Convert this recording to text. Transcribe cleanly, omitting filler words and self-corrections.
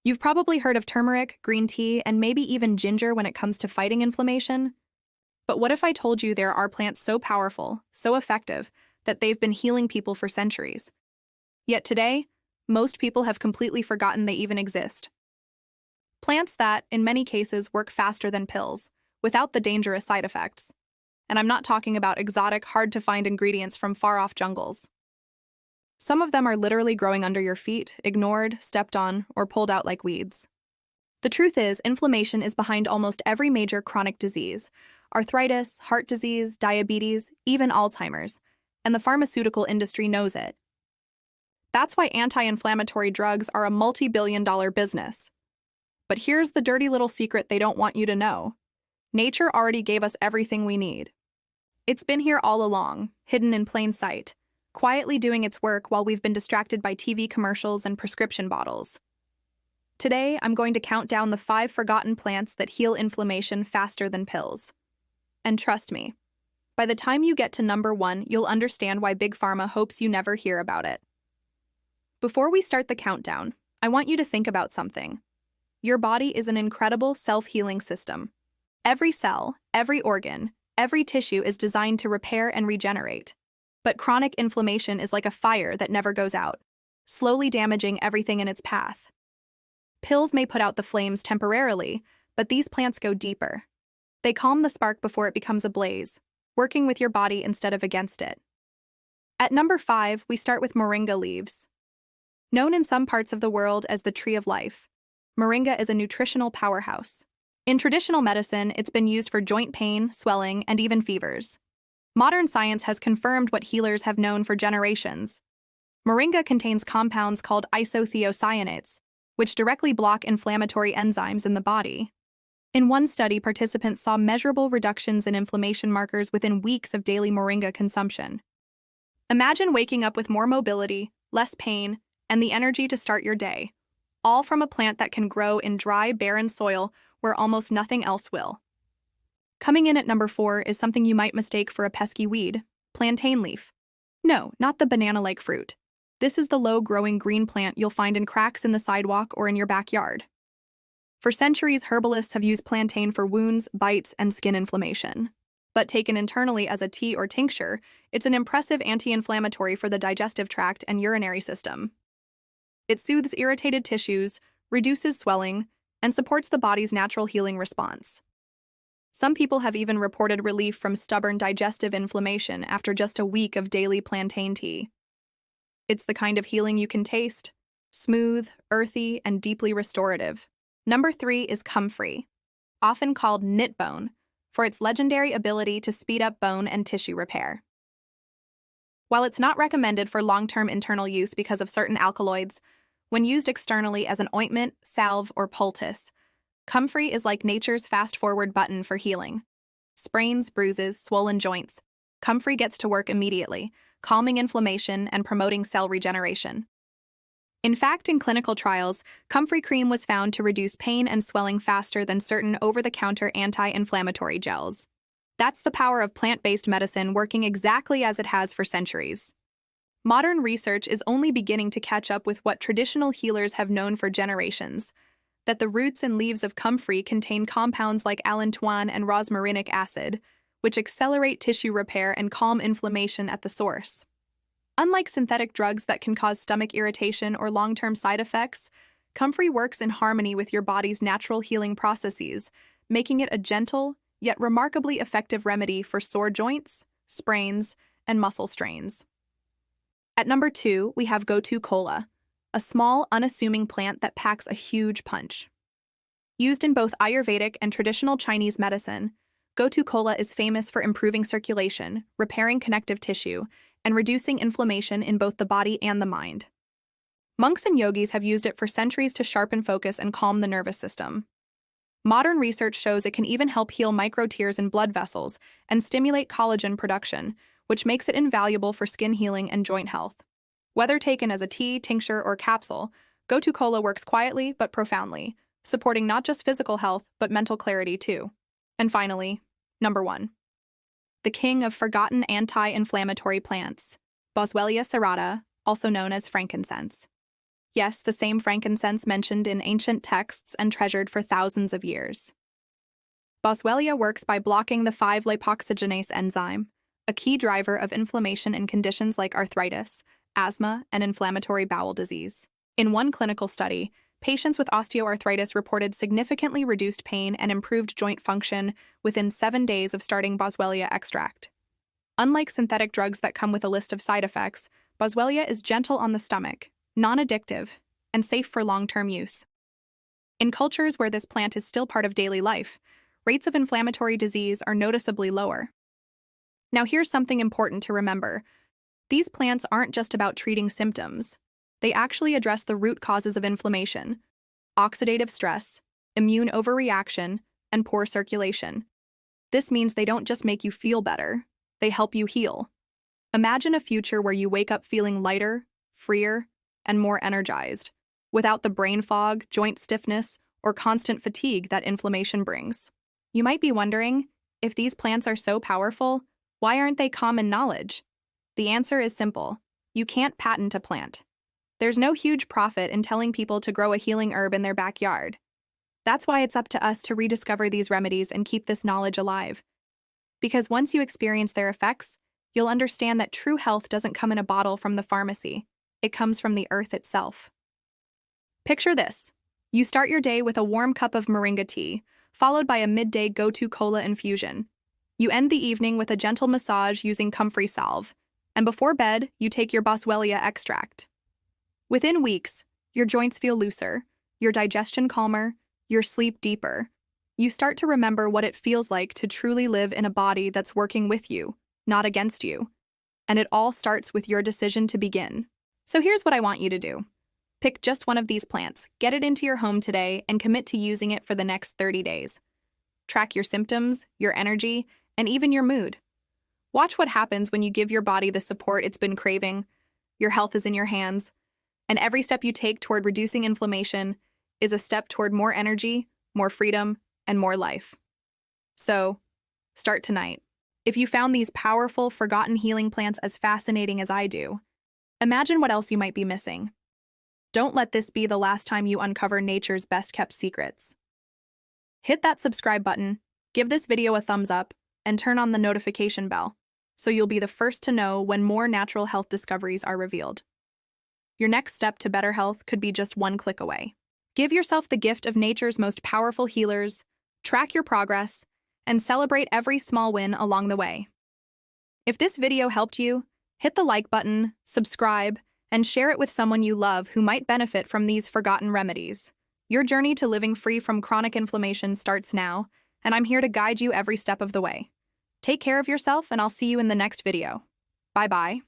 You've probably heard of turmeric, green tea, and maybe even ginger when it comes to fighting inflammation. But what if I told you there are plants so powerful, so effective, that they've been healing people for centuries? Yet today, most people have completely forgotten they even exist. Plants that, in many cases, work faster than pills, without the dangerous side effects. And I'm not talking about exotic, hard-to-find ingredients from far-off jungles. Some of them are literally growing under your feet, ignored, stepped on, or pulled out like weeds. The truth is, inflammation is behind almost every major chronic disease: arthritis, heart disease, diabetes, even Alzheimer's, and the pharmaceutical industry knows it. That's why anti-inflammatory drugs are a multi-billion-dollar business. But here's the dirty little secret they don't want you to know. Nature already gave us everything we need. It's been here all along, hidden in plain sight, quietly doing its work while we've been distracted by TV commercials and prescription bottles. Today, I'm going to count down the 5 forgotten plants that heal inflammation faster than pills. And trust me, by the time you get to number 1, you'll understand why Big Pharma hopes you never hear about it. Before we start the countdown, I want you to think about something. Your body is an incredible self-healing system. Every cell, every organ, every tissue is designed to repair and regenerate. But chronic inflammation is like a fire that never goes out, slowly damaging everything in its path. Pills may put out the flames temporarily, but these plants go deeper. They calm the spark before it becomes a blaze, working with your body instead of against it. At number 5, we start with moringa leaves. Known in some parts of the world as the tree of life, moringa is a nutritional powerhouse. In traditional medicine, it's been used for joint pain, swelling, and even fevers. Modern science has confirmed what healers have known for generations. Moringa contains compounds called isothiocyanates, which directly block inflammatory enzymes in the body. In one study, participants saw measurable reductions in inflammation markers within weeks of daily moringa consumption. Imagine waking up with more mobility, less pain, and the energy to start your day, all from a plant that can grow in dry, barren soil where almost nothing else will. Coming in at number 4 is something you might mistake for a pesky weed: plantain leaf. No, not the banana-like fruit. This is the low-growing green plant you'll find in cracks in the sidewalk or in your backyard. For centuries, herbalists have used plantain for wounds, bites, and skin inflammation. But taken internally as a tea or tincture, it's an impressive anti-inflammatory for the digestive tract and urinary system. It soothes irritated tissues, reduces swelling, and supports the body's natural healing response. Some people have even reported relief from stubborn digestive inflammation after just a week of daily plantain tea. It's the kind of healing you can taste: smooth, earthy, and deeply restorative. Number 3 is comfrey, often called knit bone, for its legendary ability to speed up bone and tissue repair. While it's not recommended for long-term internal use because of certain alkaloids, when used externally as an ointment, salve, or poultice, comfrey is like nature's fast-forward button for healing. Sprains, bruises, swollen joints. Comfrey gets to work immediately, calming inflammation and promoting cell regeneration. In fact, in clinical trials, comfrey cream was found to reduce pain and swelling faster than certain over-the-counter anti-inflammatory gels. That's the power of plant-based medicine working exactly as it has for centuries. Modern research is only beginning to catch up with what traditional healers have known for generations: that the roots and leaves of comfrey contain compounds like allantoin and rosmarinic acid, which accelerate tissue repair and calm inflammation at the source. Unlike synthetic drugs that can cause stomach irritation or long-term side effects, comfrey works in harmony with your body's natural healing processes, making it a gentle, yet remarkably effective remedy for sore joints, sprains, and muscle strains. At number 2, we have gotu kola, a small, unassuming plant that packs a huge punch. Used in both Ayurvedic and traditional Chinese medicine, gotu kola is famous for improving circulation, repairing connective tissue, and reducing inflammation in both the body and the mind. Monks and yogis have used it for centuries to sharpen focus and calm the nervous system. Modern research shows it can even help heal micro-tears in blood vessels and stimulate collagen production, which makes it invaluable for skin healing and joint health. Whether taken as a tea, tincture, or capsule, gotu kola works quietly but profoundly, supporting not just physical health but mental clarity too. And finally, number 1. The king of forgotten anti-inflammatory plants, Boswellia serrata, also known as frankincense. Yes, the same frankincense mentioned in ancient texts and treasured for thousands of years. Boswellia works by blocking the 5-lipoxygenase enzyme, a key driver of inflammation in conditions like arthritis, asthma, and inflammatory bowel disease. In one clinical study, patients with osteoarthritis reported significantly reduced pain and improved joint function within 7 days of starting Boswellia extract. Unlike synthetic drugs that come with a list of side effects, Boswellia is gentle on the stomach, non-addictive, and safe for long-term use. In cultures where this plant is still part of daily life, rates of inflammatory disease are noticeably lower. Now here's something important to remember. These plants aren't just about treating symptoms. They actually address the root causes of inflammation: oxidative stress, immune overreaction, and poor circulation. This means they don't just make you feel better, they help you heal. Imagine a future where you wake up feeling lighter, freer, and more energized, without the brain fog, joint stiffness, or constant fatigue that inflammation brings. You might be wondering, if these plants are so powerful, why aren't they common knowledge? The answer is simple: you can't patent a plant. There's no huge profit in telling people to grow a healing herb in their backyard. That's why it's up to us to rediscover these remedies and keep this knowledge alive. Because once you experience their effects, you'll understand that true health doesn't come in a bottle from the pharmacy. It comes from the earth itself. Picture this. You start your day with a warm cup of moringa tea, followed by a midday gotu kola infusion. You end the evening with a gentle massage using comfrey salve, and before bed, you take your Boswellia extract. Within weeks, your joints feel looser, your digestion calmer, your sleep deeper. You start to remember what it feels like to truly live in a body that's working with you, not against you. And it all starts with your decision to begin. So here's what I want you to do. Pick just one of these plants, get it into your home today, and commit to using it for the next 30 days. Track your symptoms, your energy, and even your mood. Watch what happens when you give your body the support it's been craving. Your health is in your hands, and every step you take toward reducing inflammation is a step toward more energy, more freedom, and more life. So, start tonight. If you found these powerful, forgotten healing plants as fascinating as I do, imagine what else you might be missing. Don't let this be the last time you uncover nature's best-kept secrets. Hit that subscribe button, give this video a thumbs up, and turn on the notification bell, so you'll be the first to know when more natural health discoveries are revealed. Your next step to better health could be just one click away. Give yourself the gift of nature's most powerful healers, track your progress, and celebrate every small win along the way. If this video helped you, hit the like button, subscribe, and share it with someone you love who might benefit from these forgotten remedies. Your journey to living free from chronic inflammation starts now, and I'm here to guide you every step of the way. Take care of yourself, and I'll see you in the next video. Bye-bye.